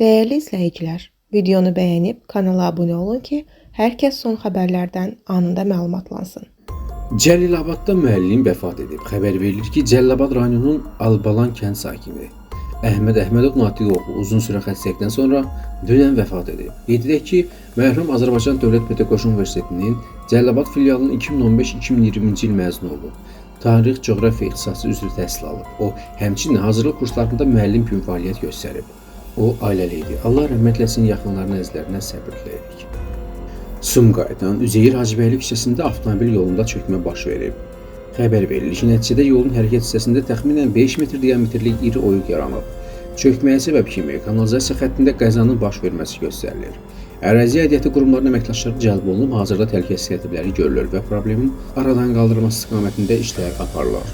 Değerli izləyicilər, videonu bəyənib kanala abunə olun ki, hər kəs son xəbərlərdən anında məlumatlansın. Cəlilabadda müəllim vəfat edib. Xəbər verilir ki, Cəlilabad rayonunun Albalan kənd sakini Əhməd Əhmədov Natiq oğlu uzun sürə xəstəlikdən sonra dünən vəfat edib. Qeyd edək ki, mərhum Azərbaycan Dövlət Pedaqoji Universitetinin Cəlilabad filialının 2015-2020-ci il məzunu olub. Tarix, coğrafiya ixtisası üzrə təhsil alıb. O, həmçinin hazırlıq kurslarında müəllim kimi fəaliyyət göstərib. O, ailəli idi. Allah rəhmət eləsin, yaxınlarının əzlərinə səbir diləyirik. Sumqayıtdan Üzeyir Hacıbəyli küçəsində avtomobil yolunda çökmə baş verib. Xəbər verilir ki, nəticədə yolun hərəkət hissəsində təxminən 5 metr diametrli iri oyuq yaranıb. Çökməyə səbəb kimi kanalizasiya xəttində qəzanın baş verməsi göstərilir. Ərazi aidiyyəti qurumlarının əməkdaşları cəlb olunub, hazırda təhlükəsizlik tədbirləri görülür və problemin aradan qaldırılması istiqamətində işlər aparılır.